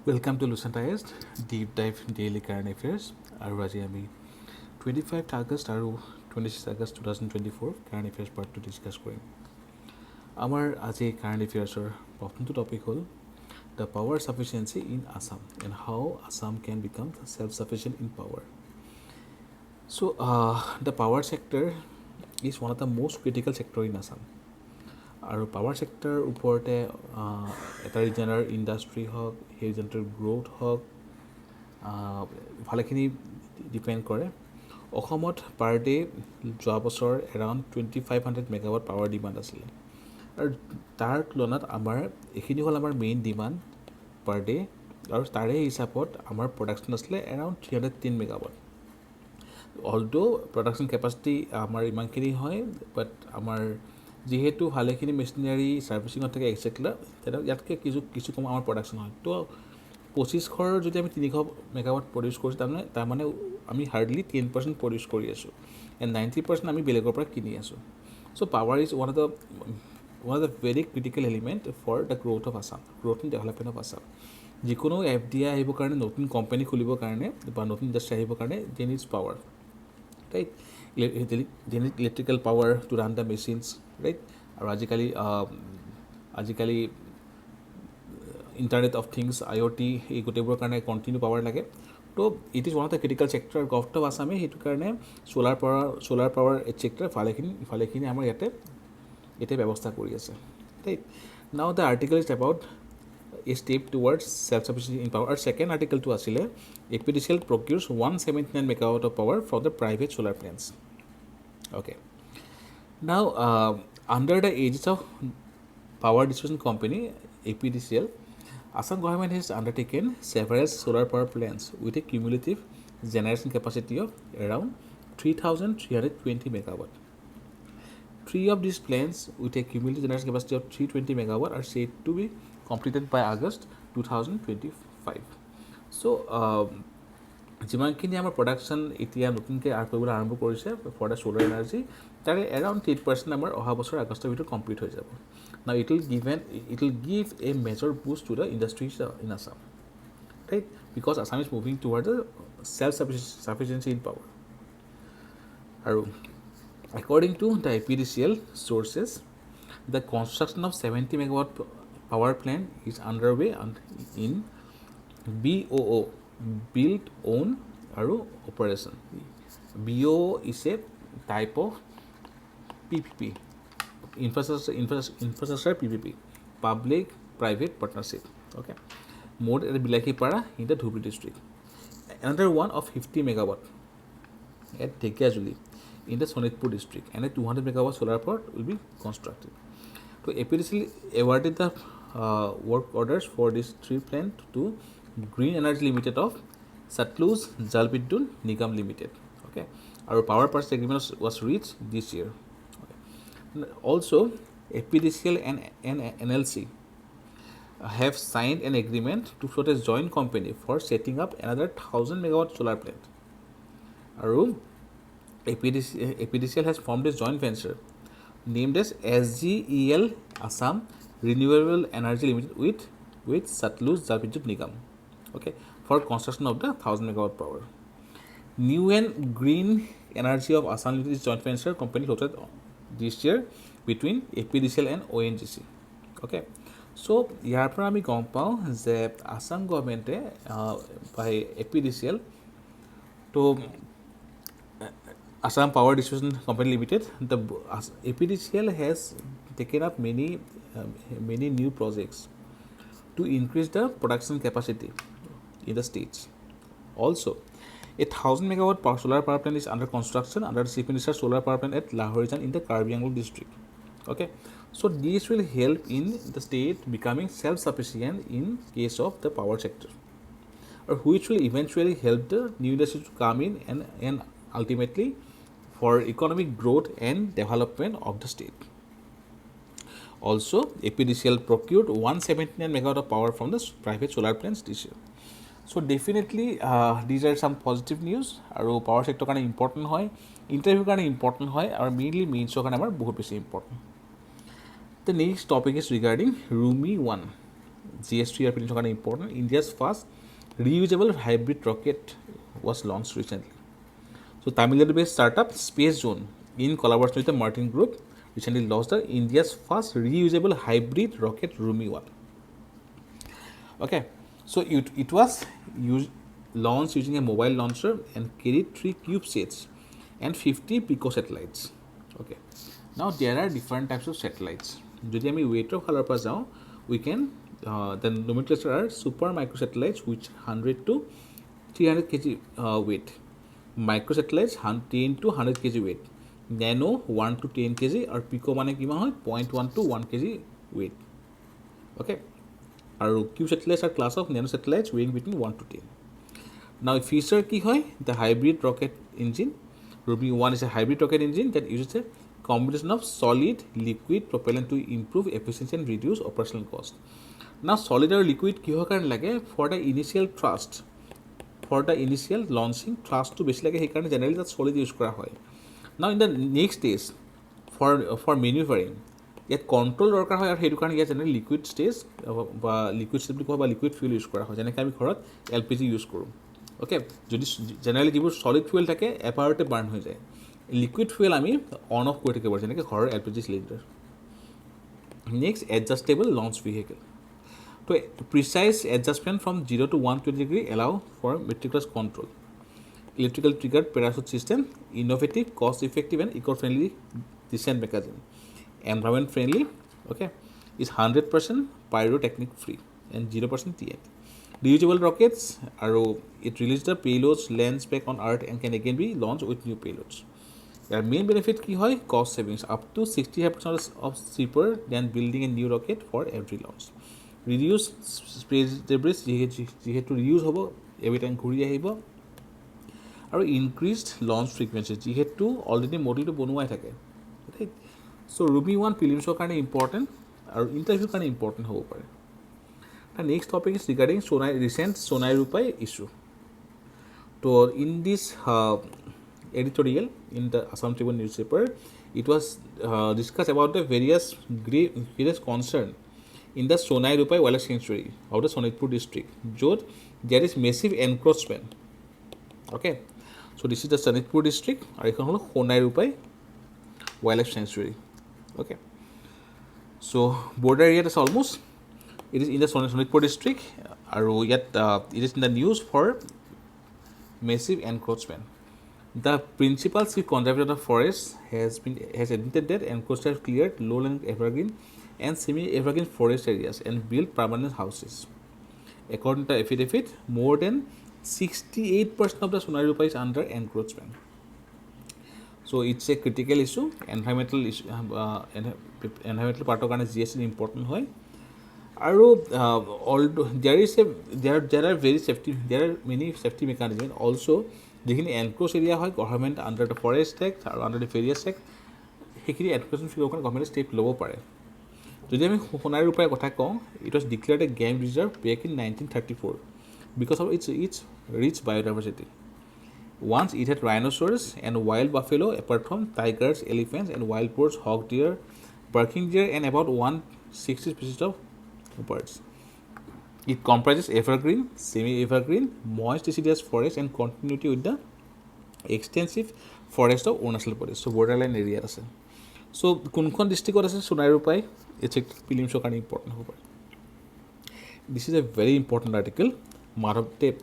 Welcome to Lucentized Deep Dive Daily Current Affairs. আৰু আজি আমি 25 আগষ্ট আৰু 26 আগষ্ট 2024 কাৰেণ্ট এফেয়াৰ্ছ পাৰ্টটো ডিছকাছ কৰিম। আমাৰ আজি কাৰেণ্ট এফেয়াৰ্ছৰ প্ৰথমটো টপিক হ'ল the power sufficiency in Assam and how Assam can become self sufficient in power. So' the power sector is one of the most critical sector in Assam. আৰু power sector ওপৰতে এটা ৰিজনৰ ইণ্ডাষ্ট্ৰী হওক, সেই ৰিজনটোৰ গ্ৰ'থ হওক, ভালেখিনি ডিপেণ্ড কৰে। অসমত পাৰ ডে যোৱা বছৰ এৰাউণ্ড 2500 মেগাৱাট পাৱাৰ ডিমাণ্ড আছিলে, আৰু তাৰ তুলনাত আমাৰ এইখিনি হ'ল আমাৰ মেইন ডিমাণ্ড পাৰ ডে, আৰু তাৰে হিচাপত আমাৰ প্ৰডাকশ্যন আছিলে around 310 megawatt. Alto production capacity আমাৰ ইমানখিনি হয়, বাট আমাৰ যিহেতু ভালেখিনি মেচিনাৰী ছাৰ্ভিচিঙত থাকে এক্সেট্ৰা, তেতিয়া ইয়াতকৈ কিছু কম আমাৰ প্ৰডাকশ্যন হয়। তো 2500 যদি আমি 300 মেগাৱাট প্ৰডিউচ কৰিছোঁ, তাৰমানে আমি হাৰ্ডলি 10% প্ৰডিউচ কৰি আছোঁ, এণ্ড 90% আমি বেলেগৰ পৰা কিনি আছোঁ। So' power is one of the very critical element for the growth of Assam, growth and development of Assam. যিকোনো FDI আহিবৰ কাৰণে, নতুন কোম্পানী খুলিবৰ কাৰণে বা নতুন ইণ্ডাষ্ট্ৰী আহিবৰ কাৰণে they needs power, right? They need electrical power to run the machines, right? আৰু আজিকালি ইণ্টাৰনেট অফ থিংছ, IoT, এই গোটেইবোৰৰ কাৰণে কণ্টিনিউ পাৱাৰ লাগে। তো it is one of the critical sector. Government of আছামে সেইটো কাৰণে চ'লাৰ পাৱাৰ ছেক্টৰ ভালেখিনি আমাৰ ইয়াতে ব্যৱস্থা কৰি আছে, right? Now the article is about a step towards self sufficiency in power. আৰু ছেকেণ্ড আৰ্টিকলটো আছিলে APDCL procures 179 megawatt of power from the private solar plants. Okay, now under the aegis of Power Distribution Company APDCL, Assam government has undertaken several solar power plants with a cumulative generation capacity of around 3,320 megawatt. 3 of these plants with a cumulative generation capacity of 320 megawatt are said to be completed by August 2025. So, যিমানখিনি আমাৰ production এতিয়া নতুনকৈ কৰিবলৈ আৰম্ভ কৰিছে for the solar energy, তাৰে around 8% আমাৰ অহা বছৰ আগষ্টৰ ভিতৰত কমপ্লিট হৈ যাব। Now it will give a major boost to the industries in Assam, right? Because Assam is moving towards the self-sufficiency in power. According to the APDCL sources, the construction of 70 megawatt power plant is underway in BOO, Build, Own, and Operation. BOO is a type of PPP, infrastructure PPP, public private partnership. Okay, more at Bilakipara in the Dhubri district. Another one of 50 megawatt at 𝐃𝐤𝐬 in the Sonitpur district, and a 200 megawatt solar plant will be constructed. So APDCL awarded the work orders for these 3 plants to Green Energy Limited of Satluj Jal Vidyut Nigam Limited. Okay, our power purchase agreement was reached this year. Also, APDCL and NLC have signed an agreement to float a joint company for setting up another 1,000 megawatt solar plant. APDCL has formed a joint venture named as SGEL Assam Renewable Energy Limited with Satluj Jal Vidyut Nigam, okay, for construction of the 1,000 megawatt power. New and Green Energy of Assam Limited is joint venture company floated this year between APDCL and ONGC. Okay, so ইয়াৰ পৰা আমি গম পাওঁ যে আছাম গভৰ্ণমেণ্টে বাই APDCL তো Assam Power Distribution Company Limited, the APDCL has taken up many new projects to increase the production capacity in the states. Also, a 1,000 megawatt solar power plant is under construction under the Chief Minister's solar power plant at Lahorijan in the 𝐷𝐵 district. Okay, so this will help in the state becoming self-sufficient in case of the power sector, or which will eventually help the new industry to come in and ultimately for economic growth and development of the state. Also, APDCL procured 179 megawatt of power from the private solar plants this year. So definitely these are some positive news. আৰু power sector কাৰণে important হয়, ইণ্টাৰভিউৰ কাৰণে important হয়, আৰু mainly মেইনছৰ কাৰণে আমাৰ বহুত বেছি important. The next topic is regarding RHUMI 1. GS3 prelims কাৰণে important. India's first reusable hybrid rocket was launched recently. So Tamil Nadu-based startup Space Zone in collaboration with the Martin Group recently launched the India's first reusable hybrid rocket RHUMI 1. Okay, so it was launched using a mobile launcher and carried 3 CubeSats and 50 pico satellites. Okay, now there are different types of satellites. Jodi ami weight of falar pa jao, we can the nomenclature are super microsatellites which 100 to 300 kg weight, microsatellites 10 to 100 kg weight, nano 1 to 10 kg, or pico mane kima hoy 0.1 to 1 kg weight. Okay, আৰু cube satellites are class of nano satellites weighing between 1 to 10. Now feature ki hoy, the hybrid rocket engine. RHUMI 1 is a hybrid rocket engine that uses a combination of solid liquid propellant to improve efficiency and reduce operational cost. Now solid or liquid কিহৰ কাৰণে লাগে, for the initial thrust, for the initial launching thrust to বেছি লাগে, সেইকাৰণে generally that solid use কৰা হয়. Now in the next stage for maneuvering ইয়াত control দৰকাৰ হয়, আৰু সেইটো কাৰণে ইয়াত যেনে লিকুইড ষ্টেজ বা লিকুইড ষ্টেজ বুলি কোৱা বা লিকুইড ফুয়েল ইউজ কৰা হয়, যেনেকৈ আমি ঘৰত LPG ইউজ কৰোঁ. অ'কে, যদি জেনেৰেলি যিবোৰ ছলিড ফুয়েল থাকে এবাৰতে বাৰ্ণ হৈ যায়, লিকুইড ফুয়েল আমি অন অফ কৰি থাকিব পাৰোঁ, যেনেকৈ ঘৰৰ LPG cylinder. Next adjustable launch vehicle. তো precise adjustment from 0 to 120 degree allow for meticulous control, electrical triggered parachute system, innovative, cost effective and eco' friendly descent mechanism, environment friendly. Okay, is 100% pyrotechnic free and 0% TNT. Reusable rockets, it releases the payloads lands back on Earth and can again be launched with new payloads. Their main benefit ki hoy, cost savings up to 65% of cheaper than building a new rocket for every launch. Reduce space debris, jihetu reuse hobo every time ঘূৰি আহিব, আৰু increased launch frequency jihetu already model to বনোৱাই থাকে. Right? So RHUMI 1 prelims কাৰণে important আৰু interview কাৰণে important হ'ব পাৰে. The next topic is regarding recent Sonai Rupai issue. So in this editorial in the Assam Tribune newspaper, it was discussed about the various concern in the Sonai Rupai Wildlife Sanctuary of the Sonitpur district. Jod there is massive encroachment. Okay, so this is the Sonitpur district, and ekhon holo Sonai Rupai Wildlife Sanctuary. Okay, so border area is almost, it is in the Sonitpur district, and yet it is in the news for massive encroachment. The principal chief conservator of the forest has admitted that encroachers have cleared lowland evergreen and semi-evergreen forest areas and built permanent houses. According to the affidavit, more than 68% of the Sonai Rupai is under encroachment. So it's a critical issue, environmental issue, environmental part of GS is important hoy. Aru although there are many safety mechanisms also. যিখিনি enclose area হয়, government under the forest act আৰু under the various act, সেইখিনি education ফিলৰ কাৰণে গভৰ্ণমেণ্টে step ল'ব পাৰে. যদি আমি সোণাৰী ৰূপাৰ কথা কওঁ, it was declared a game reserve back in 1934 because of its rich biodiversity. Once it had rhinoceros and wild buffalo, apart from tigers, elephants, and wild boars, hog deer, barking deer, and about 160 species of birds. It comprises evergreen, semi-evergreen, moist deciduous forest and continuity with the extensive forest of Arunachal Pradesh. So borderline area আছে. So কোনখন ডিষ্ট্ৰিক্টত আছে Sonai Rupai? It's a prelims কাৰণে important হ'ব পাৰে. This is a very important article. Madhavdev,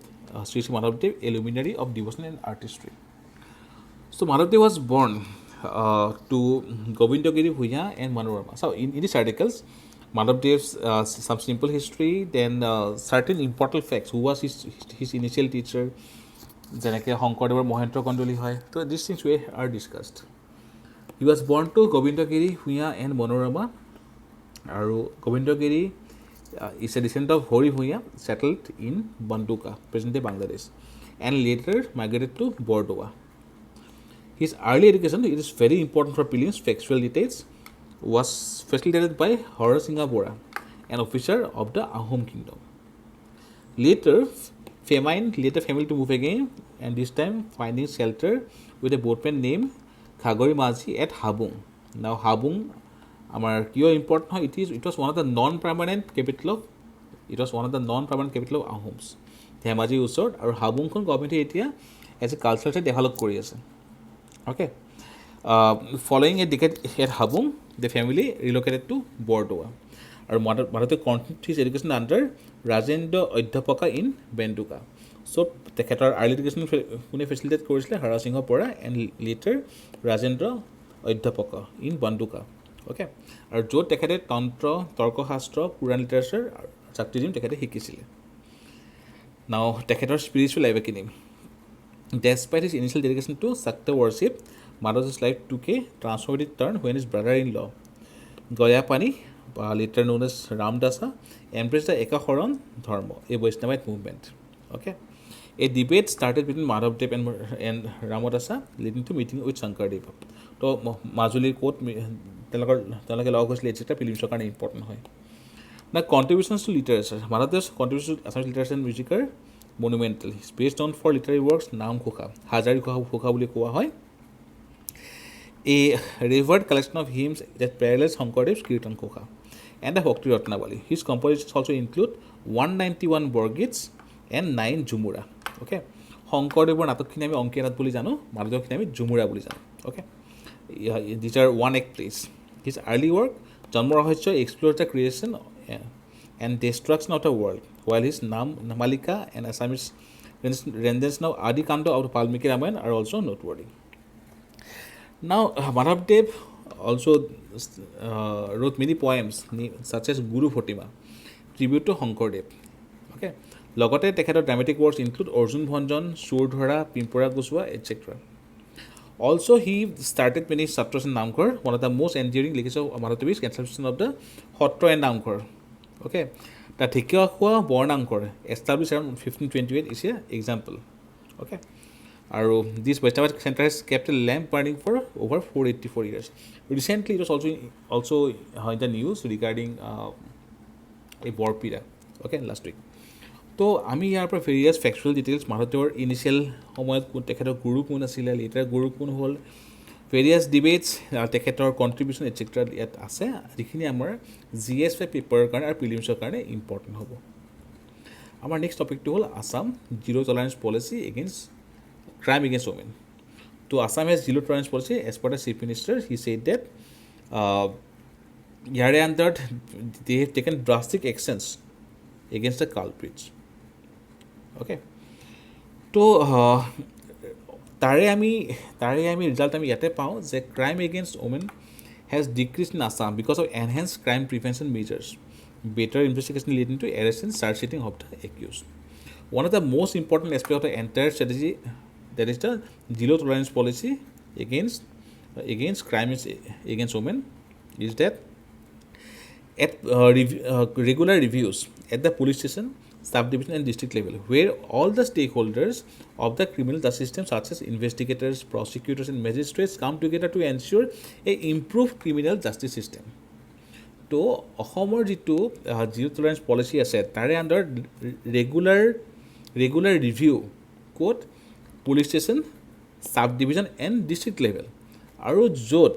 Sri Madhavdev, a luminary of devotion and artistry. So Madhavdev was born to Govindagiri Bhuya and Manorama. So in these articles, Madhavdev's some simple history, then certain important facts. Who was his initial teacher? যেনেকৈ শংকৰদেৱৰ মহেন্দ্ৰ কণ্ডলী হয়. So these things are discussed. He was born to Govindagiri Bhuya and Manorama. আৰু Govindagiri is a descendant of Hori Bhuya, settled in Banduka, present-day Bangladesh, and later migrated to Bordoa. His early education, it is very important for prelims, factual details, was facilitated by Hara Singha Bora, an officer of the Ahom kingdom. Later, family to move again, and this time finding shelter with a boatman named 𝐃𝐲𝐬 at Habung. Now Habung, our key important, it was one of the non-permanent capital of it was one of the non permanent capital of Ahoms ধেমাজিৰ ওচৰত আৰু হাবুংখন গভৰ্ণমেণ্টে এতিয়া as a culture site develop কৰি আছে okay following a decade at Habung the family relocated to Bardowa আৰু মাধৱদেৱ continued his education under Rajendra Adhyapaka in Banduka so' তেখেতৰ আৰ্লি এডুকেশ্যন কোনে ফেচিলিটেট কৰিছিলে হৰা সিঙৰ পৰা and later Rajendra Adhyapaka in Banduka okay আৰু য'ত তেখেতে তন্ত্ৰ তৰ্কশাস্ত্ৰ পুৰাণ লিটাৰেচাৰ চাক্টিজিম তেখেতে শিকিছিলে নাও তেখেতৰ স্পিৰিচুৱেল এৱেকেনিং despite his initial dedication to Shakta worship Madhavdev's life took a transformative turn when his brother-in-law Gayapani, later known as Ramdasa, embraced the Ekahoron Dharma, a Vaishnavite movement. Okay, a debate started between Madhavdev and Ramadasa, leading to meeting with Shankardeva. So, Majuli's quote, "Telaka log was etc." Pilgrims are important. Now, contributions to literature. Madhavdev's contributions to Assamese literature and music are monumental. He's based on 4 literary works: Naam Khokha, Hazari Khokha boli kowa hoy. A revered collection of hymns that parallels Shankardev's Kirtan Khokha and the Bhakti Ratnavali. His compositions also include 191 Borgits and 9 Jhumura. Okay, Shankardevor নাটকখিনি আমি অংকীয়া নাট বুলি জানো, মাধৱদেৱখিনি আমি ঝুমুৰা বুলি জানো. Okay, these are one act plays. His early work, Janma Rahasya, explores the creation and destruction of the world, while his Nam Malika and Assamese renditions of Adi Kanda of Valmiki Ramayana are also noteworthy. Now, Madhavdev also wrote many poems such as Guru Phatima, tribute to Shankardeva. Okay, লগতে তেখেতৰ dramatic works include Arjun Bhanjan, Surdhara, Pimpora Goswa, etc. Also, he started many satras in Namghar, one of the most enduring legacies of Madhavdev is conception of the Hotra and Namghar. Okay, the Thikyakhwa born Namghar, established around 1528, is an example. Okay. This Vaishnava center has kept a lamp burning for over 484 years. Recently, it was also in the news regarding a Borpira. Okay, last week. So, আমি ইয়াৰ পৰা various ফেক্সুৱেল details মাধৱদেৱৰ initial সময়ত তেখেতৰ গুৰু কোন আছিলে, letter গুৰু কোন হ'ল, various ডিবেটছ তেখেতৰ কণ্ট্ৰিবিউশ্যন এটচেট্ৰা ইয়াত আছে, যিখিনি আমাৰ GSY পেপাৰৰ কাৰণে আৰু প্ৰিলিমছৰ কাৰণে ইম্পৰ্টেণ্ট হ'ব. আমাৰ নেক্সট টপিকটো হ'ল Assam zero' tolerance policy against crime against women. So, Assam has zero tolerance policy. As per the Chief Minister, he said that they have taken drastic actions against the culprits. Okay. So, তাৰে আমি result আমি ইয়াতে পাওঁ যে crime against women has decreased in Assam because of enhanced crime prevention measures, better investigation leading to arrest and searching of the accused. One of the most important aspects of the entire strategy, that is the zero tolerance policy against crimes against women, is that at regular reviews at the police station, subdivision and district level, where all the stakeholders of the criminal justice system such as investigators, prosecutors and magistrates come together to ensure a improved criminal justice system. তো অসমৰ যিটো zero' tolerance policy আছে তাৰে under regular review ক'ত police station sub division and district level আৰু য'ত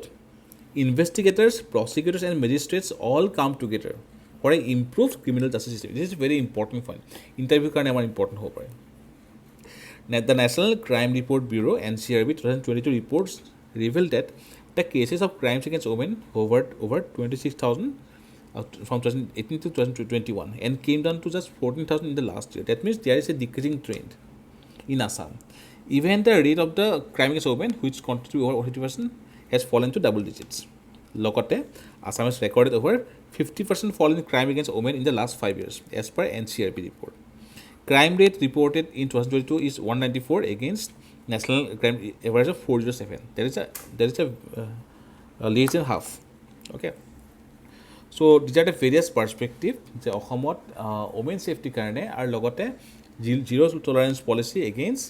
investigators prosecutors and magistrates all come together for a improve criminal justice system. This is very important point, ইণ্টাৰভিউৰ কাৰণে আমাৰ important হ'ব পাৰে. The national crime report bureau' NCRB 2022 reports revealed that the cases of crimes against women hovered over 26,000 from 2018 to 2021 and came down to just 14,000 in the last year. That means there is a decreasing trend in Assam. Even the rate of the crime against women, which constitutes over 80%, has fallen to double digits. Lokote, Assam has recorded over 50% fall in crime against women in the last 5 years, as per NCRB report. Crime rate reported in 2022 is 194 against national crime average of 407. There is a less than half. Okay. So these are the various perspective যে অসমত women সেফটিৰ কাৰণে আৰু লগতে zero' tolerance policy against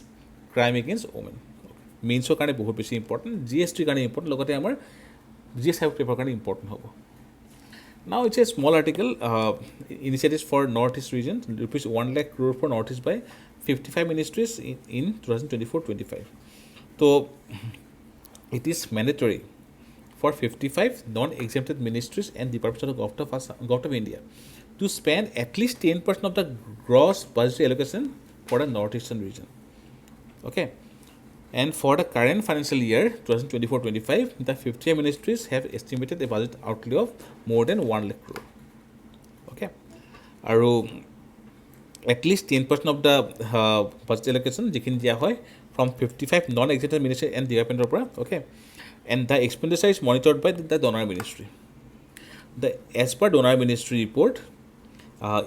crime against women মেইনছৰ কাৰণে বহুত বেছি important, GSTৰ কাৰণে ইম্পৰ্টেণ্ট, লগতে আমাৰ GSI পেপাৰৰ কাৰণে ইম্পৰ্টেণ্ট হ'ব. Now it's a small article, initiatives for Northeast region, rupees 1 lakh crore for Northeast by 55 ministries in 2024-25. So it is mandatory for 55 non-exempted ministries and departments of Government of India to spend at least 10% of the gross budget allocation for the northeastern region. Okay, and for the current financial year 2024-25, the 50 ministries have estimated a budget outlay of more than 1 lakh crore. Okay, আৰু at least 10% of the budget allocation যিখিনি দিয়া হয় from 55 non-executive ministry and department পৰা. Okay, and the expenditure is monitored by the donor ministry. As per donor ministry report,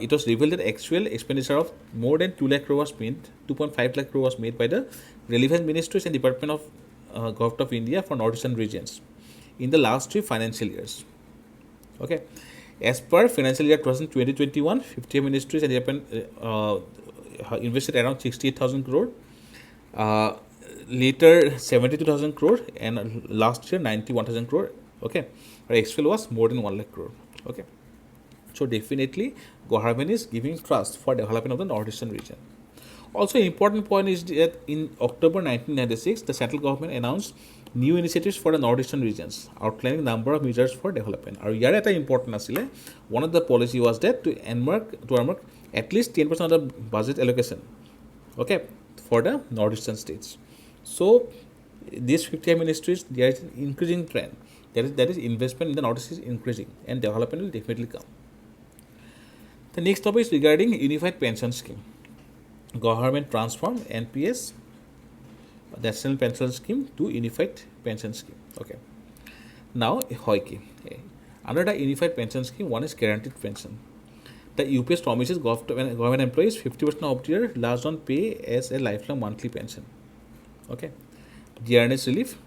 it was revealed that actual expenditure of more than 2 lakh crore was spent, 2.5 lakh crore was made by the relevant ministries and Department of Government of India for northeastern regions in the last 3 financial years. Okay, as per financial year 2020-21, 50 ministries and Department invested around 68,000 crore. Later 72,000 crore, and last year 91,000 crore. Okay, our actual was more than 1 lakh crore. Okay, so definitely government is giving trust for development of the northeastern region. Also, important point is that in October 1996, the central government announced new initiatives for the northeastern regions, outlining number of measures for development. And here at important asile, one of the policy was that to earmark at least 10% of the budget allocation, okay, for the northeastern states. So these 50 ministries, there is an increasing trend. That is investment in the northeast is increasing, and development will definitely come. The next topic is regarding unified pension scheme. Government transform NPS, National Pension Scheme, to unified pension scheme. Okay. Now 𝐓𝐸. Under the unified pension scheme, one is guaranteed pension. The UPS promises government employees 50% of their last on pay as a lifelong monthly pension. Okay. Dearness relief.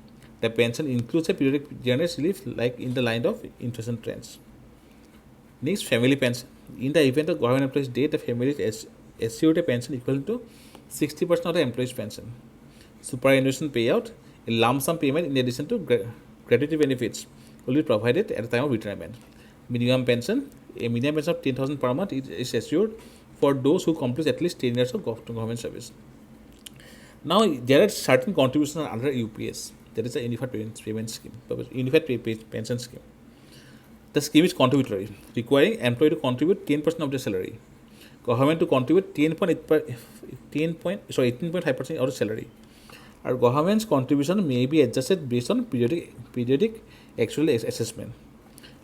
The pension includes a periodic dearness relief like in the line of inflation trends. Next, family pension. In the event of government employees' death, the family is assured a pension equivalent to 60% of the employee's pension. Superannuation payout, a lump sum payment in addition to gratuity benefits will be provided at the time of retirement. Minimum pension, a minimum pension of 10,000 per month is assured for those who complete at least 10 years of government service. Now, there are certain contributions under UPS. That is the Unified Payment Scheme, Unified Pension Scheme. The scheme is contributory, requiring employee to contribute 10% of their salary. Government to contribute 18.5% of the salary. Our government's contribution may be adjusted based on periodic actual assessment.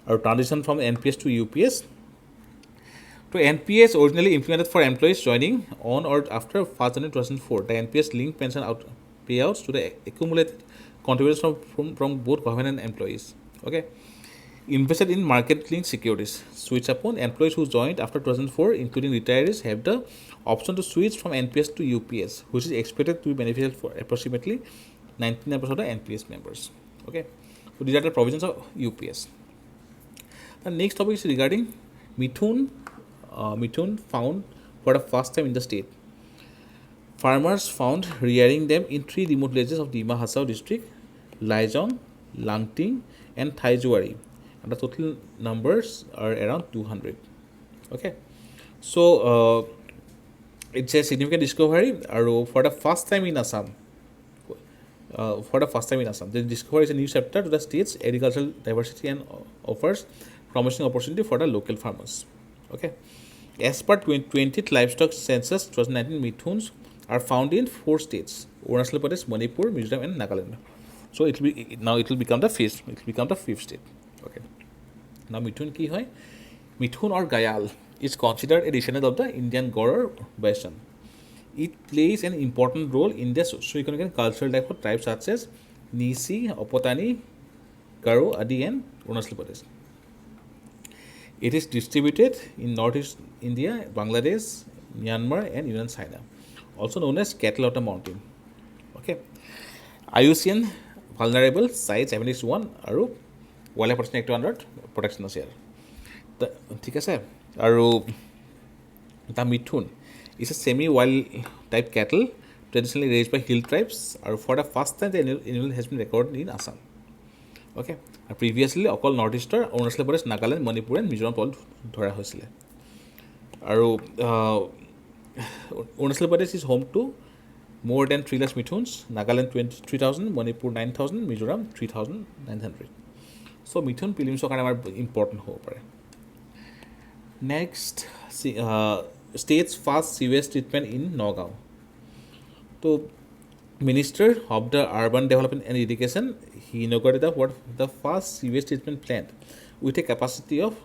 Our transition from NPS to UPS. To NPS, originally implemented for employees joining on or after 1st January 2004, the NPS linked pension payouts to the accumulated contributions from both government and employees. Okay, invested in market-linked securities. Switch upon employees who joined after 2004, including retirees, have the option to switch from NPS to UPS, which is expected to be beneficial for approximately 99% of the NPS members. Okay, so these are the provisions of UPS. The next topic is regarding Mithun. Mithun found for the first time in the state. Farmers found rearing them in 3 remote villages of Dima Hasao district, Laijong, Langting, and Thaijhuari. And the total numbers are around 200. Okay, so it's a significant discovery. For the first time in Assam, the discovery is a new chapter to the state's agricultural diversity and offers promising opportunity for the local farmers. Okay, as per 20th livestock census 2019, Mithuns are found in 4 states: Arunachal Pradesh, Manipur, Mizoram, and Nagaland. So it will become the 5th state. Okay. Now Mithun ki hoy? Mithun or Gayal is considered a descendant of the Indian Gaur or Bison. It plays an important role in the socio-economic and cultural life of tribes such as Nisi, Opotani, Garo, Adi, and Arunachal Pradesh. It is distributed in northeast India, Bangladesh, Myanmar, and even China, also known as cattle of the mountain. Okay, IUCN vulnerable sites Appendix 1 আৰু Wildlife Protection Act under protection আছে আৰু ঠিক আছে। আৰু the Mithun is a semi-wild type cattle traditionally raised by hill tribes, and for the first time the animal has been recorded in Assam. Okay, previously অকল north ইষ্টৰ Arunachal Pradesh, Nagaland, Manipur and Mizoram তলত ধৰা হৈছিলে। আৰু Arunachal Pradesh is home to more than 3 lakh Mithuns, Nagaland 23,000, Manipur 9,000, Mizoram 3,900. So Mithun prelims are important. Next, state's fast sewage treatment in Nagaon. So, Minister of the Urban Development and Education, he inaugurated the first sewage treatment plant with a capacity of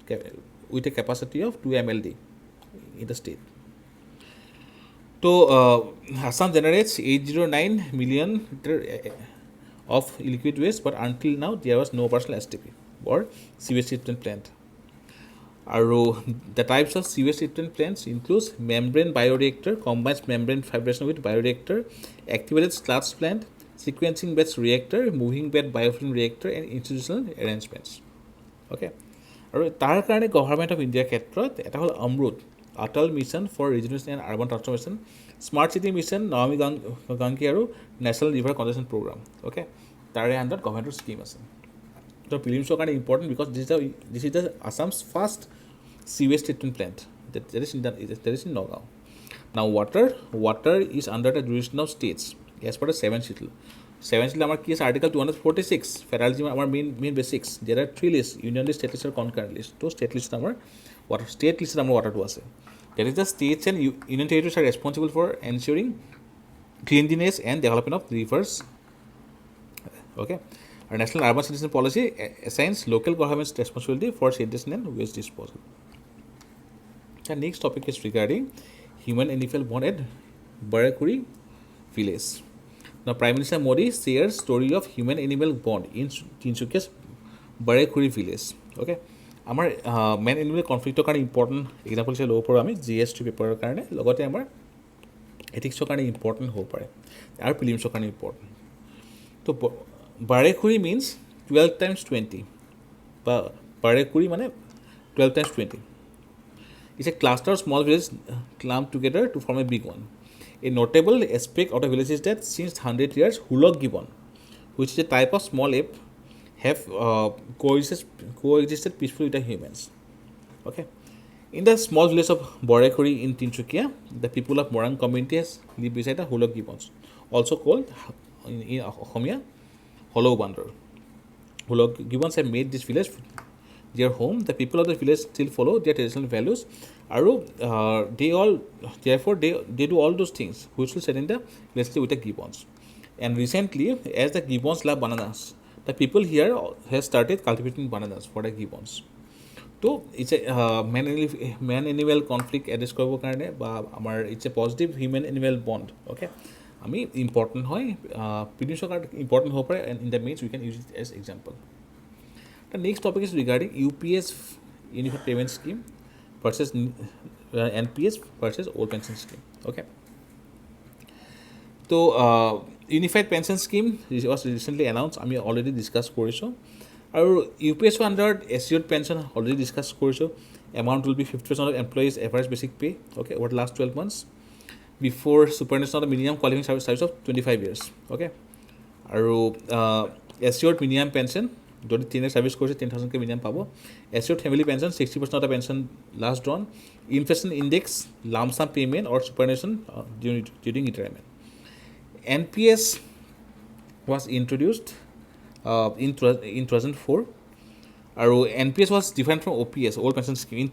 2 MLD in the state. So, Assam generates 809 million of liquid waste, but until now there was no personal STP or sewage treatment plant. The types of sewage treatment plants includes membrane bioreactor, combines membrane vibration with bioreactor, activated sludge plant, sequencing bed reactor, moving bed biofilm reactor, and institutional arrangements. Okay. আৰু তাৰ কাৰণে government of ইণ্ডিয়াৰ ক্ষেত্ৰত এটা হ'ল Amrut, Atal mission for rejuvenation and urban transformation, smart city mission, Namami Gange আৰু national river conservation programme. Okay, তাৰে আণ্ডাৰত গভৰ্ণমেণ্টৰ স্কিম আছে. তো প্ৰিলিমছৰ কাৰণে important because this is the Assam's first sewage treatment plant that is in Nagaon. Now water is under the jurisdiction of states as per the 7th schedule. 7th schedule our case article 246 federalism our main basics. There are 3 lists: union list, state list, or concurrent list. So state list our water, state list our water to ase. That is the states and union territories are responsible for ensuring cleanliness and development of rivers. Okay. Our national urban citizen policy assigns local government's responsibility for sanitation and waste disposal. The next topic is regarding human animal bond at Barekhuri Village. Now, Prime Minister Modi shares story of human animal bond in Tinsukia's Barekhuri Village. Okay, our man animal conflict কাৰণে important example হিচাপে ল'ব পাৰোঁ আমি GST পেপাৰৰ কাৰণে, লগতে আমাৰ ethicsৰ কাৰণে important হ'ব পাৰে আৰু prelims কাৰণে important. তো Barekhuri means 12 times 20 বা Barekhuri মানে 12 times 20. It's a cluster of small villages clumped together to form a big one. A notable aspect of the village is that since 100 years, Hulok gibbon, which is a type of small ape, have coexisted peacefully with the humans. Okay. In the small village of Barekhuri in Tinsukia, the people of Morang community has lived beside the Hulok gibbons, also called in 𝐓𝐴 hollow bandar. Hulok gibbons have made this village their home. The people of the village still follow their traditional values, they do all those things which will set in the village with the gibbons. And recently, as the gibbons love bananas, the people here have started cultivating bananas for the gibbons. So it's a man animal conflict address কৰিবৰ কাৰণে বা আমাৰ it's a positive human animal bond. Okay, আমি important হয় প্ৰিলিমছৰ কাৰণে important হ'ব পাৰে, and in the means we can use it as example. The next topic is regarding UPS Unified Payment Scheme versus NPS versus Old Pension Scheme. Okay. So Unified Pension Scheme was recently announced. I already discussed কৰিছোঁ. আৰু UPS under assured pension already discussed কৰিছোঁ. Amount will be 50% of employees' average basic pay. Okay, over the last 12 months before superannuation of the minimum qualifying service of 25 years. Okay. আৰু assured minimum pension যদি 3 years service কৰিছে 10,000 minimum পাব. Assured family pension 60% of the pension last drawn. Inflation index lump sum payment or superannuation during retirement. NPS was introduced in 2004. আৰু NPS was different from OPS, Old Pension Scheme, in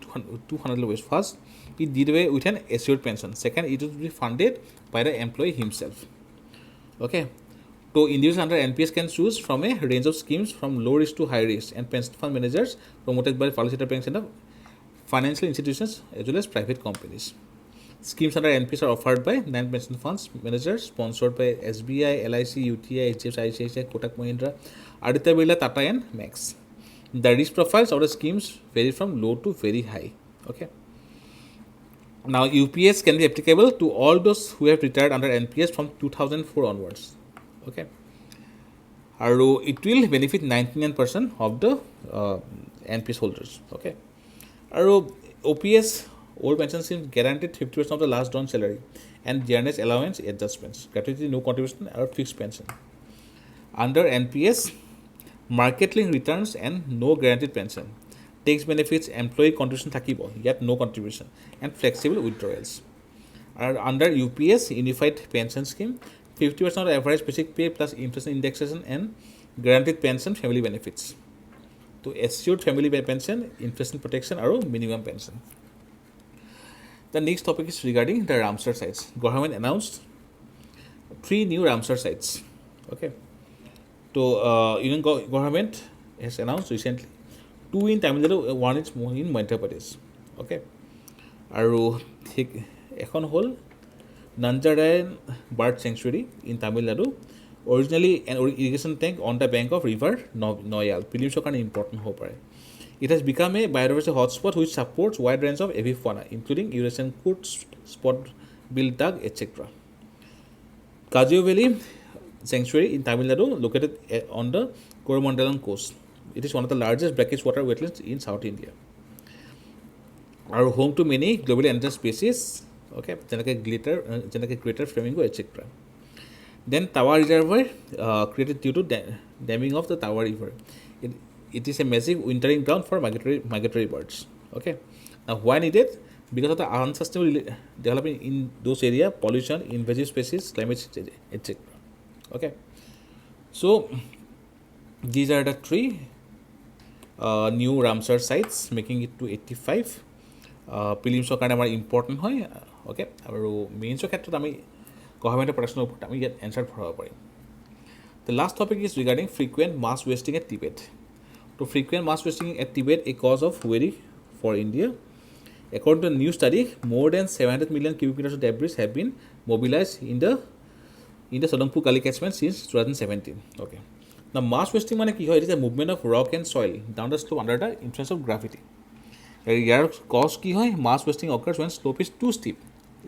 200 ways. First, it did away with an assured pension. Second, it would be funded by the employee himself. Okay. So individuals under NPS can choose from a range of schemes from low risk to high risk, and pension fund managers promoted by policy banks and financial institutions as well as private companies. Schemes under NPS are offered by 9 pension funds managers sponsored by SBI, LIC, UTI, HDFC, ICICI, Kotak Mahindra, Aditya Birla, Tata and Max. The risk profiles of the schemes vary from low to very high. Okay. Now UPS can be applicable to all those who have retired under NPS from 2004 onwards. Okay. আৰু it will benefit 99% of the NPS holders. Okay. আৰু OPS, Old Pension Scheme, guaranteed 50% of the last drawn salary and dearness allowance adjustments, gratuity, no contribution, or fixed pension. Under NPS, market link returns and no guaranteed pension. Tax benefits, employee contribution থাকিব, yet no contribution, and flexible withdrawals. Under UPS, Unified Pension Scheme, 50% of average basic pay plus inflation indexation and guaranteed pension family benefits. তো assured family pension, inflation protection আৰু minimum pension. The next topic is regarding the Ramsar sites. Government announced 3 new Ramsar sites. Okay. So Union government has announced recently 2 in Tamil Nadu, 1 is in Madhya Pradesh. Okay. আৰু ঠিক এখন হ'ল Nanjarayan Bird Sanctuary in Tamil Nadu. Originally an irrigation tank on the bank of river Noyal. Prelims are important hope. It has become a biodiversity hotspot which supports wide range of avifauna, including Eurasian coot, spot-billed duck, etc. 𝐃𝐄𝐬 Valley Sanctuary in Tamil Nadu, located on the Coromandalam coast. It is one of the largest brackish water wetlands in South India. Are home to many globally endangered species, okay, like greater flamingo, etc. Then Tawa Reservoir, created due to damming of the Tawa River. It is a massive wintering ground for migratory birds. Okay. Now, why needed? Because of the unsustainable development in those areas, pollution, invasive species, climate change, etc. Okay. So, these are the 3 new Ramsar sites, making it to 85. Prelims কাৰণে আমাৰ important হয় okay আৰু মেইনছৰ ক্ষেত্ৰত আমি গভৰ্ণমেণ্টৰ প্ৰডাকশ্যনৰ ওপৰত আমি ইয়াত answer ভৰাব পাৰিম the last topic is regarding frequent mass wasting at Tibet তো frequent mass wasting at Tibet a cause of worry for India according to a new study more than 700 million cubic meters of debris have been mobilized in the Sonai Rupai catchment since 2017 okay now mass wasting মানে কি হয় it is a movement of rock and soil down the slope under the influence of gravity. Here cause ki hoy mass wasting occurs when slope is too steep.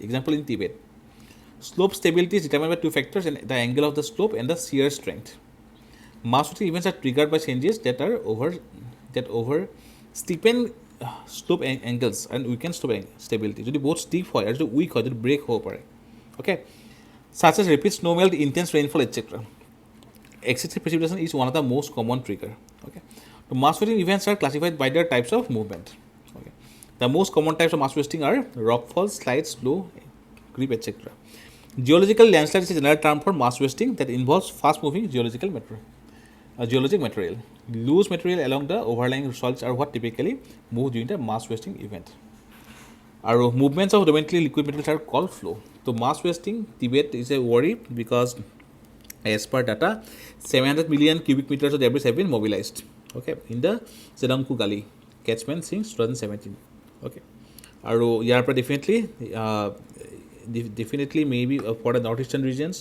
Example in Tibet. Slope stability is determined by 2 factors: and the angle of the slope and the shear strength. Mass wasting events are triggered by changes that over steepen slope angles and weaken slope stability. Jodi both steep hoy aru weak hoy jodi break hobo pare. Okay. Such as rapid snow melt, intense rainfall, etc. Excessive precipitation is one of the most common trigger. Okay. So mass wasting events are classified by their types of movement. The most common types of mass wasting are rockfalls, slides, slow creep, etc. Geological landslide is a general term for mass wasting that involves fast-moving geologic material. Loose material along the overlying soils are what typically move during the mass wasting event. Our movements of fundamentally liquid materials are called flow. So mass wasting, Tibet is a worry because as per data, 700 million cubic meters of debris have been mobilized. Okay, in the 𝐷𝐸𝐵 catchment since 2017. Okay, আৰু ইয়াৰ পৰা definitely maybe for the northeastern regions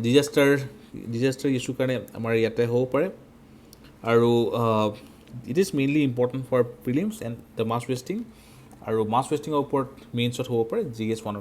disaster issue কাৰণে আমাৰ ইয়াতে হ'ব পাৰে আৰু it is mainly important for prelims and the mass wasting আৰু mass wasting ওপৰত মেইনছত হ'ব পাৰে GS1